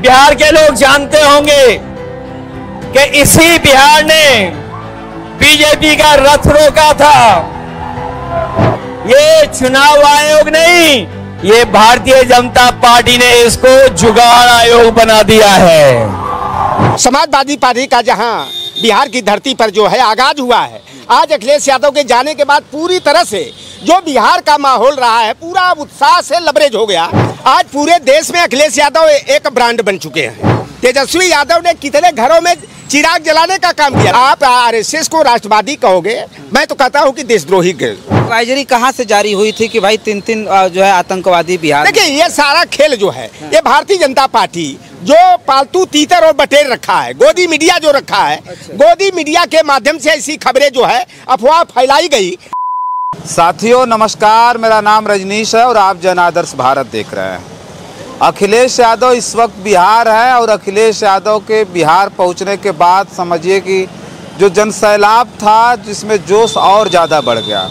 बिहार के लोग जानते होंगे कि इसी बिहार ने बीजेपी का रथ रोका था। ये चुनाव आयोग नहीं, ये भारतीय जनता पार्टी ने इसको जुगाड़ आयोग बना दिया है। समाजवादी पार्टी का जहां बिहार की धरती पर जो है आगाज हुआ है, आज अखिलेश यादव के जाने के बाद पूरी तरह से जो बिहार का माहौल रहा है पूरा उत्साह से लबरेज हो गया। आज पूरे देश में अखिलेश यादव एक ब्रांड बन चुके हैं। तेजस्वी यादव ने कितने घरों में चिराग जलाने का काम किया। आप आरएसएस को राष्ट्रवादी कहोगे, मैं तो कहता हूँ कि देशद्रोही। एडवाइजरी कहाँ से जारी हुई थी कि भाई तीन जो है आतंकवादी बिहार? देखिए, ये सारा खेल जो है ये भारतीय जनता पार्टी जो पालतू तीतर और बटेर रखा है, गोदी मीडिया जो रखा है, गोदी मीडिया के माध्यम से ऐसी खबरें जो है अफवाह फैलाई गई। साथियों नमस्कार, मेरा नाम रजनीश है और आप जन आदर्श भारत देख रहे हैं। अखिलेश यादव इस वक्त बिहार है और अखिलेश यादव के बिहार पहुंचने के बाद समझिए कि जो जनसैलाब था जिसमें जोश और ज़्यादा बढ़ गया।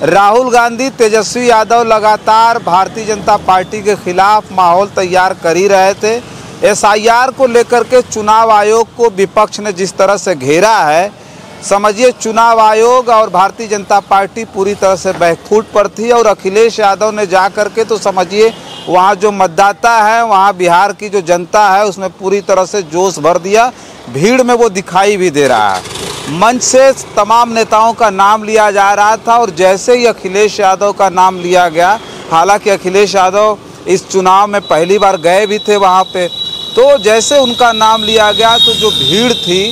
राहुल गांधी, तेजस्वी यादव लगातार भारतीय जनता पार्टी के खिलाफ माहौल तैयार कर ही रहे थे। एसआईआर को लेकर के चुनाव आयोग को विपक्ष ने जिस तरह से घेरा है, समझिए चुनाव आयोग और भारतीय जनता पार्टी पूरी तरह से बैकफुट पर थी। और अखिलेश यादव ने जा कर के तो समझिए वहाँ जो मतदाता है, वहाँ बिहार की जो जनता है उसमें पूरी तरह से जोश भर दिया। भीड़ में वो दिखाई भी दे रहा है। मंच से तमाम नेताओं का नाम लिया जा रहा था और जैसे ही अखिलेश यादव का नाम लिया गया, हालांकि अखिलेश यादव इस चुनाव में पहली बार गए भी थे वहाँ पे, तो जैसे उनका नाम लिया गया तो जो भीड़ थी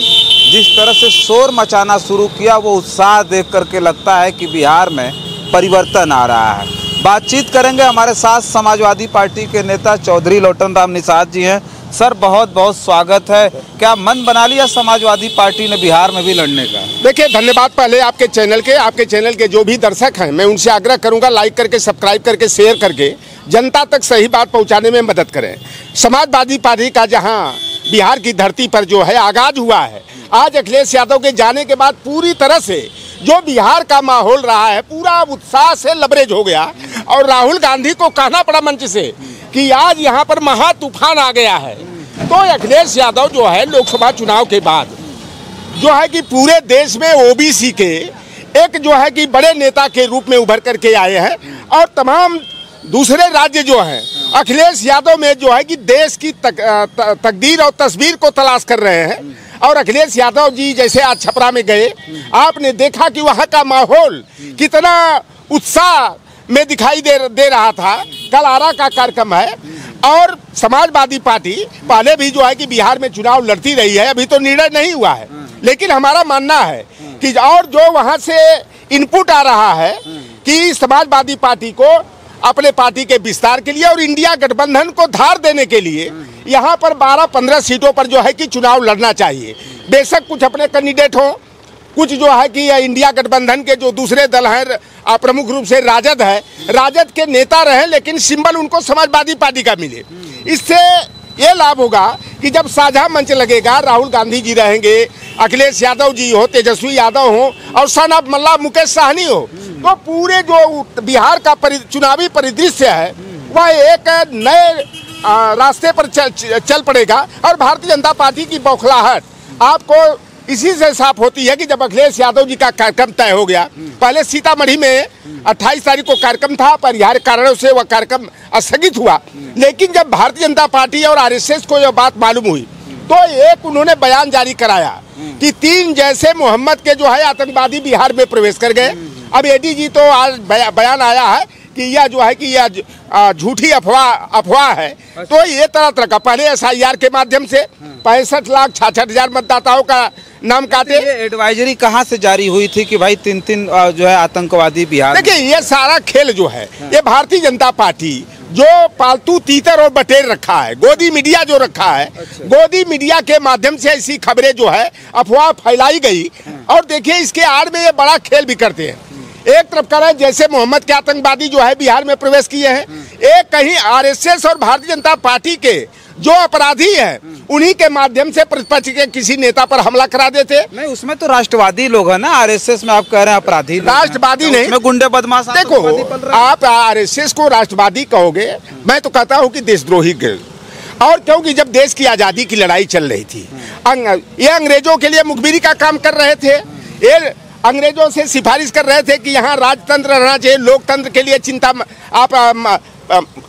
जिस तरह से शोर मचाना शुरू किया, वो उत्साह देख करके लगता है कि बिहार में परिवर्तन आ रहा है। बातचीत करेंगे, हमारे साथ समाजवादी पार्टी के नेता चौधरी लोटन राम निषाद जी हैं। सर बहुत बहुत स्वागत है। क्या मन बना लिया समाजवादी पार्टी ने बिहार में भी लड़ने का? देखिए, धन्यवाद पहले आपके चैनल के जो भी दर्शक हैं, मैं उनसे आग्रह करूंगा लाइक करके, सब्सक्राइब करके, शेयर करके जनता तक सही बात पहुंचाने में मदद करें। समाजवादी पार्टी का जहां बिहार की धरती पर जो है आगाज हुआ है, आज अखिलेश यादव के जाने के बाद पूरी तरह से जो बिहार का माहौल रहा है पूरा उत्साह से लबरेज हो गया। और राहुल गांधी को कहना पड़ा मंच से कि आज यहाँ पर महा तूफान आ गया है। तो अखिलेश यादव जो है लोकसभा चुनाव के बाद जो है कि पूरे देश में ओबीसी के एक जो है कि बड़े नेता के रूप में उभर करके आए हैं। और तमाम दूसरे राज्य जो हैं अखिलेश यादव में जो है कि देश की तकदीर और तस्वीर को तलाश कर रहे हैं। और अखिलेश यादव जी जैसे आज छपरा में गए, आपने देखा कि वहाँ का माहौल कितना उत्साह में दिखाई दे रहा था। कल आरा का कार्यक्रम है और समाजवादी पार्टी पहले भी जो है कि बिहार में चुनाव लड़ती रही है, अभी तो निर्णय नहीं हुआ है, लेकिन हमारा मानना है कि और जो वहाँ से इनपुट आ रहा है कि समाजवादी पार्टी को अपने पार्टी के विस्तार के लिए और इंडिया गठबंधन को धार देने के लिए यहाँ पर 12-15 सीटों पर जो है कि चुनाव लड़ना चाहिए। बेशक कुछ अपने कैंडिडेट हों, कुछ जो है कि इंडिया गठबंधन के जो दूसरे दल हैं, प्रमुख रूप से राजद है, राजद के नेता रहे, लेकिन सिंबल उनको समाजवादी पार्टी का मिले। इससे ये लाभ होगा कि जब साझा मंच लगेगा, राहुल गांधी जी रहेंगे, अखिलेश यादव जी हो, तेजस्वी यादव हो और सन ऑफ मल्ला मुकेश साहनी हो, तो पूरे जो बिहार का चुनावी परिदृश्य है वह एक नए रास्ते पर चल पड़ेगा। और भारतीय जनता पार्टी की बौखलाहट आपको इसी से साफ होती है कि जब अखिलेश यादव जी का कार्यक्रम तय हो गया, पहले सीतामढ़ी में 28 तारीख को कार्यक्रम था, परिहार कारणों से वह कार्यक्रम स्थगित हुआ। लेकिन जब भारतीय जनता पार्टी और आरएसएस को यह बात मालूम हुई तो एक उन्होंने बयान जारी कराया कि 3 जैसे मोहम्मद के जो है आतंकवादी बिहार में प्रवेश कर गए। अब एडीजी तो आज बयान आया है कि यह जो है कि यह झूठी अफवाह है। तो ये तरह का पहले एसआईआर के माध्यम से 65,66,000 मतदाताओं का नाम काटे। ये एडवाइजरी कहाँ से जारी हुई थी कि भाई तीन जो है आतंकवादी बिहार? देखिए, ये सारा खेल जो है ये भारतीय जनता पार्टी जो पालतू तीतर और बटेर रखा है, गोदी मीडिया जो रखा है, गोदी मीडिया के माध्यम से ऐसी खबरें जो है अफवाह फैलाई गई। और देखिए, इसके आड़ में ये बड़ा खेल भी करते हैं। एक तरफ कर रहे हैं जैसे मोहम्मद के आतंकवादी जो है बिहार में प्रवेश किए हैं, एक कहीं आरएसएस और भारतीय जनता पार्टी के जो अपराधी है उन्हीं के माध्यम से प्रतिपक्ष के किसी नेता पर हमला करा देते। नहीं, उसमें तो राष्ट्रवादी लोग हैं ना, आरएसएस में आप कह रहे हैं अपराधी। राष्ट्रवादी नहीं, उसमें गुंडे बदमाश। देखो, आप आरएसएस को राष्ट्रवादी कहोगे, मैं तो कहता हूँ कि देशद्रोही। और क्योंकि जब देश की आज़ादी की लड़ाई चल रही थी, ये अंग्रेजों के लिए मुखबिरी का काम कर रहे थे। ये अंग्रेजों से सिफारिश कर रहे थे कि यहाँ राजतंत्र रहना चाहिए, लोकतंत्र के लिए चिंता आप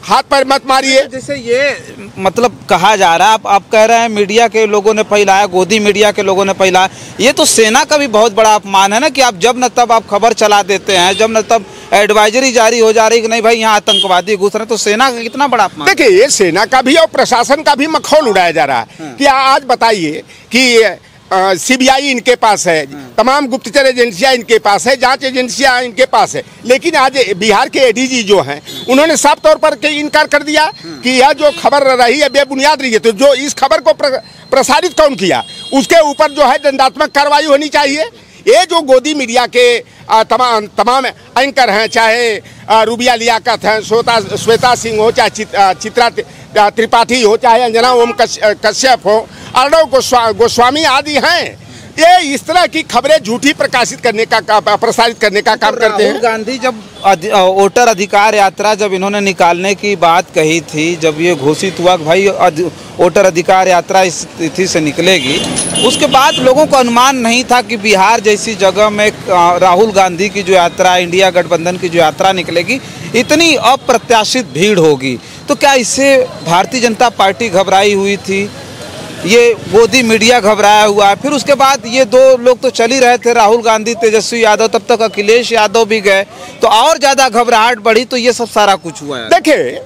हाथ पर मत मारिए। जैसे ये मतलब कहा जा रहा है, आप कह रहे हैं मीडिया के लोगों ने फैलाया, गोदी मीडिया के लोगों ने फैलाया, ये तो सेना का भी बहुत बड़ा अपमान है ना कि आप जब न तब आप खबर चला देते हैं, जब न तब एडवाइजरी जारी हो जा रही कि नहीं भाई यहाँ आतंकवादी घुस रहे हैं, तो सेना का कितना बड़ा अपमान। देखिए, ये सेना का भी और प्रशासन का भी मखौल उड़ाया जा रहा है कि आज बताइए कि सीबीआई इनके पास है, तमाम गुप्तचर एजेंसियां इनके पास है, जांच एजेंसियां इनके पास है, लेकिन आज बिहार के एडीजी जो हैं उन्होंने साफ तौर पर इनकार कर दिया कि यह जो खबर रही है बेबुनियाद रही है। तो जो इस खबर को प्रसारित कौन किया, उसके ऊपर जो है दंडात्मक कार्रवाई होनी चाहिए। ये जो गोदी मीडिया के तमाम एंकर हैं, चाहे रूबिया लियाकत हैं, श्वेता सिंह हो, चाहे चित्रा त्रिपाठी हो, चाहे अंजना ओम कश्यप हो, अर्णव गोस्वामी आदि हैं, ये इस तरह की खबरें झूठी प्रसारित करने का काम करते हैं। राहुल गांधी जब वोटर अधिकार यात्रा जब इन्होंने निकालने की बात कही थी, जब ये घोषित हुआ कि भाई वोटर अधिकार यात्रा इस तिथि से निकलेगी, उसके बाद लोगों को अनुमान नहीं था कि बिहार जैसी जगह में राहुल गांधी की जो यात्रा, इंडिया गठबंधन की जो यात्रा निकलेगी, इतनी अप्रत्याशित भीड़ होगी। तो क्या इससे भारतीय जनता पार्टी घबराई हुई थी, ये गोदी मीडिया घबराया हुआ है? फिर उसके बाद ये दो लोग तो चल ही रहे थे, राहुल गांधी, तेजस्वी यादव, तब तक अखिलेश यादव भी गए, तो और ज्यादा घबराहट बढ़ी, तो ये सब सारा कुछ हुआ है। देखिए,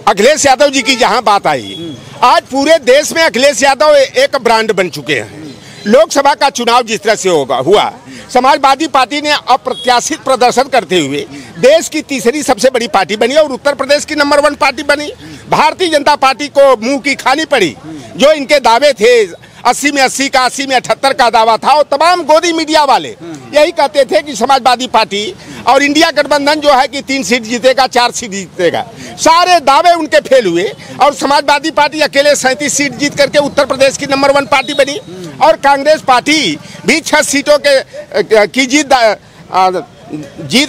अखिलेश यादव जी की जहां बात आई, आज पूरे देश में अखिलेश यादव एक ब्रांड बन चुके हैं। लोकसभा का चुनाव जिस तरह से हुआ, समाजवादी पार्टी ने अप्रत्याशित प्रदर्शन करते हुए देश की तीसरी सबसे बड़ी पार्टी बनी और उत्तर प्रदेश की नंबर 1 पार्टी बनी। भारतीय जनता पार्टी को मुंह की खानी पड़ी। जो इनके दावे थे 80 में 80 का, 80 में 78 का दावा था, और तमाम गोदी मीडिया वाले यही कहते थे कि समाजवादी पार्टी और इंडिया गठबंधन जो है कि 3 सीट जीतेगा, 4 सीट जीतेगा। सारे दावे उनके फेल हुए और समाजवादी पार्टी अकेले 37 सीट जीत करके उत्तर प्रदेश की नंबर 1 पार्टी बनी। और कांग्रेस पार्टी भी 6 सीटों की जीत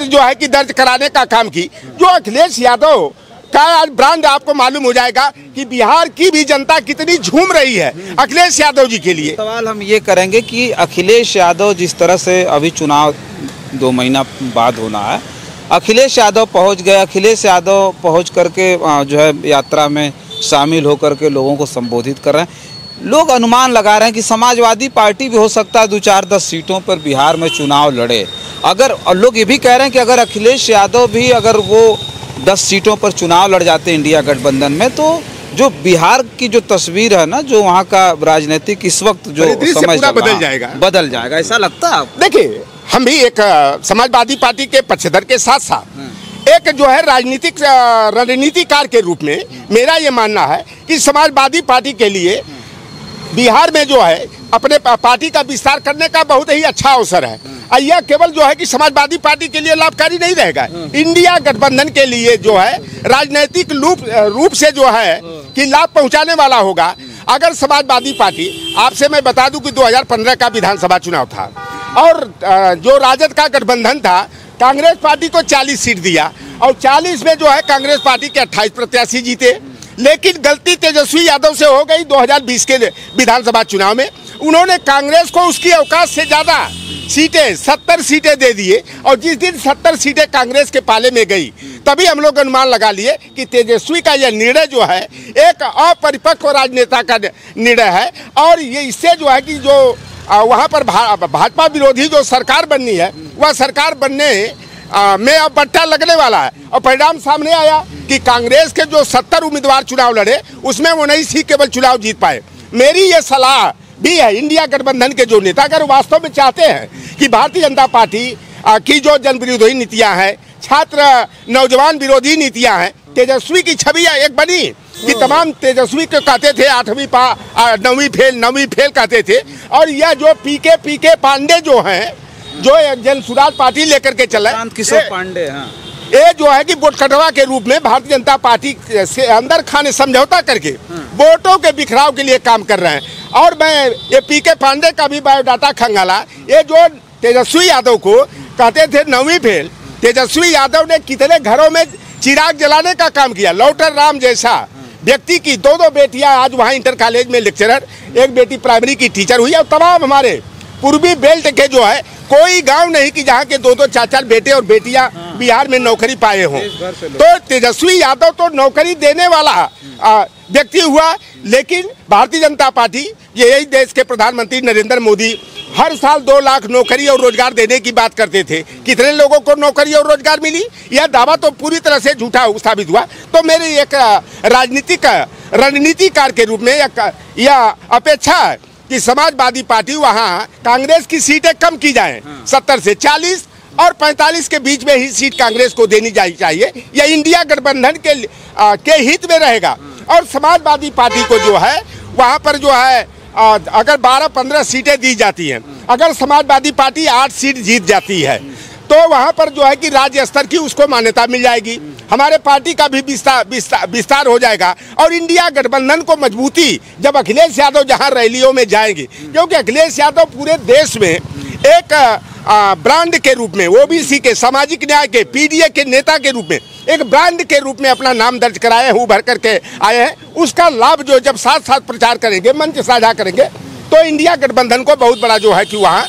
जो है कि दर्ज कराने का काम की। जो अखिलेश यादव का आज ब्रांड आपको मालूम हो जाएगा कि बिहार की भी जनता कितनी झूम रही है अखिलेश यादव जी के लिए। सवाल हम ये करेंगे कि अखिलेश यादव जिस तरह से अभी चुनाव 2 महीना बाद होना है, अखिलेश यादव पहुंच गए, अखिलेश यादव पहुंच करके जो है यात्रा में शामिल होकर के लोगों को संबोधित कर रहे हैं। लोग अनुमान लगा रहे हैं कि समाजवादी पार्टी भी हो सकता है 2-4-10 सीटों पर बिहार में चुनाव लड़े। अगर, और लोग ये भी कह रहे हैं कि अगर अखिलेश यादव भी अगर वो 10 सीटों पर चुनाव लड़ जाते इंडिया गठबंधन में, तो जो बिहार की जो तस्वीर है ना, जो वहाँ का राजनीतिक इस वक्त जो समय बदल जाएगा, ऐसा लगता है आपको? देखिए, हम भी एक समाजवादी पार्टी के पक्षधर के साथ साथ एक जो है राजनीतिक रणनीतिकार के रूप में मेरा ये मानना है कि समाजवादी पार्टी के लिए बिहार में जो है अपने पार्टी का विस्तार करने का बहुत ही अच्छा अवसर है। यह केवल जो है कि समाजवादी पार्टी के लिए लाभकारी नहीं रहेगा, इंडिया गठबंधन के लिए जो है राजनीतिक रूप से जो है कि लाभ पहुंचाने वाला होगा। अगर समाजवादी पार्टी, आपसे मैं बता दूं कि 2015 का विधानसभा चुनाव था और जो राजद का गठबंधन था, कांग्रेस पार्टी को 40 सीट दिया और 40 में जो है कांग्रेस पार्टी के 28 प्रत्याशी जीते। लेकिन गलती तेजस्वी यादव से हो गई 2020 के विधानसभा चुनाव में। उन्होंने कांग्रेस को उसकी औकात से ज़्यादा सीटें 70 सीटें दे दिए और जिस दिन 70 सीटें कांग्रेस के पाले में गई, तभी हम लोग अनुमान लगा लिए कि तेजस्वी का यह निर्णय जो है एक अपरिपक्व राजनेता का निर्णय है। और ये इससे जो है कि जो वहाँ पर भाजपा विरोधी जो सरकार बननी है, वह सरकार बनने में अब बट्टा लगने वाला है। और परिणाम सामने आया कि कांग्रेस के जो 70 उम्मीदवार चुनाव लड़े, उसमें 19 ही केवल चुनाव जीत पाए। मेरी ये सलाह भी है इंडिया गठबंधन के जो नेता, अगर वास्तव में चाहते हैं कि भारतीय जनता पार्टी की जो जन विरोधी नीतियां हैं, छात्र नौजवान विरोधी नीतियां हैं, तेजस्वी की छवि एक बनी कि तमाम तेजस्वी को कहते थे 9वीं फेल कहते थे। और यह जो पीके पांडे जो हैं, जो एक जन सुराज पार्टी लेकर के चला, किशोर पांडे, हाँ, ये जो है कि वोट कटवा के रूप में भारतीय जनता पार्टी से अंदर खाने समझौता करके वोटों के बिखराव के लिए काम कर रहे हैं। और मैं ये पीके पांडे का भी बायोडाटा खंगाला, ये जो तेजस्वी यादव को कहते थे 9वीं फेल, तेजस्वी यादव ने कितने घरों में चिराग जलाने का काम किया। लौटर राम जैसा व्यक्ति की 2 बेटियां आज वहाँ इंटर कॉलेज में लेक्चरर, एक बेटी प्राइमरी की टीचर हुई है। और तमाम हमारे पूर्वी बेल्ट के जो है कोई गांव नहीं कि जहाँ के 2-2 4-4 बेटे और बेटियां बिहार में नौकरी पाए हों। तो तेजस्वी यादव तो नौकरी देने वाला व्यक्ति हुआ, लेकिन भारतीय जनता पार्टी, यही देश के प्रधानमंत्री नरेंद्र मोदी हर साल 2 लाख नौकरी और रोजगार देने की बात करते थे। कितने लोगों को नौकरी और रोजगार मिली? यह दावा तो पूरी तरह से झूठा साबित हुआ। तो मेरी एक रणनीतिकार के रूप में यह अपेक्षा है कि समाजवादी पार्टी वहाँ कांग्रेस की सीटें कम की जाएं, 70 से 40 और 45 के बीच में ही सीट कांग्रेस को देनी चाहिए। यह इंडिया गठबंधन के हित में रहेगा। और समाजवादी पार्टी को जो है वहाँ पर जो है अगर 12-15 सीटें दी जाती हैं, अगर समाजवादी पार्टी 8 सीट जीत जाती है तो वहाँ पर जो है कि राज्य स्तर की उसको मान्यता मिल जाएगी, हमारे पार्टी का भी विस्तार हो जाएगा। और इंडिया गठबंधन को मजबूती जब अखिलेश यादव जहाँ रैलियों में जाएंगे, क्योंकि अखिलेश यादव पूरे देश में एक ब्रांड के रूप में, ओबीसी के, सामाजिक न्याय के, पीडीए के नेता के रूप में, एक ब्रांड के रूप में अपना नाम दर्ज कराए, उभर करके आए हैं। उसका लाभ जो जब साथ साथ प्रचार करेंगे, मंच साझा करेंगे, तो इंडिया गठबंधन को बहुत बड़ा जो है कि वहाँ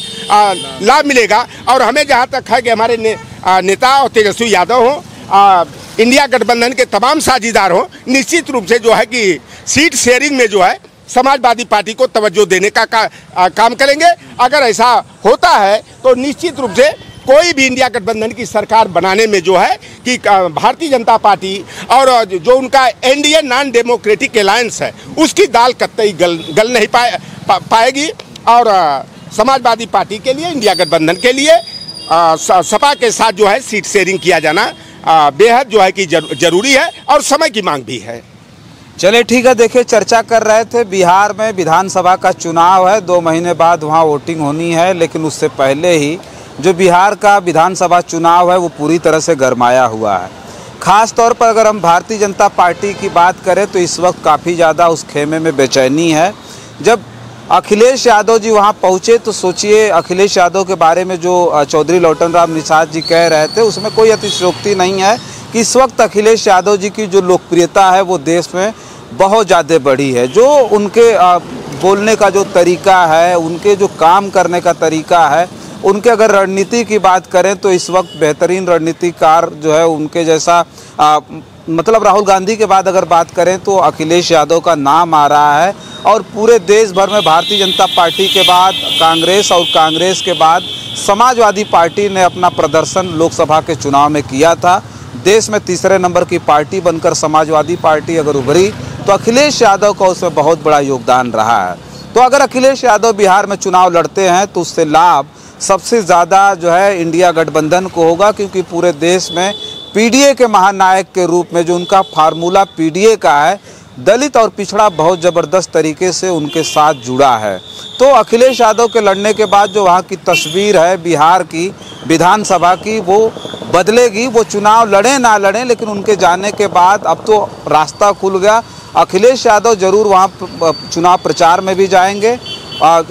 लाभ मिलेगा। और हमें जहाँ तक है कि हमारे नेता और तेजस्वी यादव हों, इंडिया गठबंधन के तमाम साझीदार हों, निश्चित रूप से जो है कि सीट शेयरिंग में जो है समाजवादी पार्टी को तवज्जो देने का काम करेंगे। अगर ऐसा होता है तो निश्चित रूप से कोई भी इंडिया गठबंधन की सरकार बनाने में जो है कि भारतीय जनता पार्टी और जो उनका एनडीए नॉन डेमोक्रेटिक अलायंस है उसकी दाल कतई गल नहीं पाएगी। और समाजवादी पार्टी के लिए, इंडिया गठबंधन के लिए सपा के साथ जो है सीट शेयरिंग किया जाना बेहद जो है कि जरूरी है और समय की मांग भी है। चलिए ठीक है, देखिए चर्चा कर रहे थे बिहार में विधानसभा का चुनाव है, 2 महीने बाद वहाँ वोटिंग होनी है, लेकिन उससे पहले ही जो बिहार का विधानसभा चुनाव है वो पूरी तरह से गरमाया हुआ है। ख़ास तौर पर अगर हम भारतीय जनता पार्टी की बात करें तो इस वक्त काफ़ी ज़्यादा उस खेमे में बेचैनी है। जब अखिलेश यादव जी वहाँ पहुँचे तो सोचिए, अखिलेश यादव के बारे में जो चौधरी लौटन राम निषाद जी कह रहे थे उसमें कोई अतिशयोक्ति नहीं है कि इस वक्त अखिलेश यादव जी की जो लोकप्रियता है वो देश में बहुत ज़्यादा बढ़ी है। जो उनके बोलने का जो तरीका है, उनके जो काम करने का तरीका है, उनके अगर रणनीति की बात करें तो इस वक्त बेहतरीन रणनीतिकार जो है उनके जैसा मतलब राहुल गांधी के बाद अगर बात करें तो अखिलेश यादव का नाम आ रहा है। और पूरे देश भर में भारतीय जनता पार्टी के बाद कांग्रेस और कांग्रेस के बाद समाजवादी पार्टी ने अपना प्रदर्शन लोकसभा के चुनाव में किया था। देश में तीसरे नंबर की पार्टी बनकर समाजवादी पार्टी अगर उभरी तो अखिलेश यादव का उसमें बहुत बड़ा योगदान रहा है। तो अगर अखिलेश यादव बिहार में चुनाव लड़ते हैं तो उससे लाभ सबसे ज़्यादा जो है इंडिया गठबंधन को होगा, क्योंकि पूरे देश में पीडीए के महानायक के रूप में जो उनका फार्मूला पीडीए का है, दलित और पिछड़ा बहुत ज़बरदस्त तरीके से उनके साथ जुड़ा है। तो अखिलेश यादव के लड़ने के बाद जो वहाँ की तस्वीर है बिहार की विधानसभा की वो बदलेगी। वो चुनाव लड़ें ना लड़ें, लेकिन उनके जाने के बाद अब तो रास्ता खुल गया। अखिलेश यादव ज़रूर वहाँ चुनाव प्रचार में भी जाएंगे,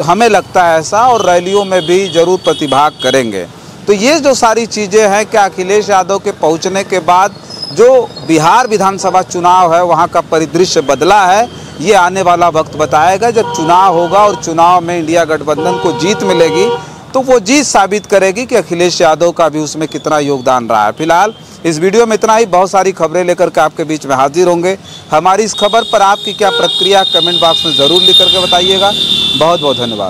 हमें लगता है ऐसा, और रैलियों में भी ज़रूर प्रतिभाग करेंगे। तो ये जो सारी चीज़ें हैं कि अखिलेश यादव के पहुंचने के बाद जो बिहार विधानसभा चुनाव है वहां का परिदृश्य बदला है, ये आने वाला वक्त बताएगा। जब चुनाव होगा और चुनाव में इंडिया गठबंधन को जीत मिलेगी तो वो जीत साबित करेगी कि अखिलेश यादव का भी उसमें कितना योगदान रहा है। फिलहाल इस वीडियो में इतना ही। बहुत सारी खबरें लेकर के आपके बीच में हाजिर होंगे। हमारी इस खबर पर आपकी क्या प्रतिक्रिया कमेंट बॉक्स में ज़रूर लिख करके बताइएगा। बहुत बहुत धन्यवाद।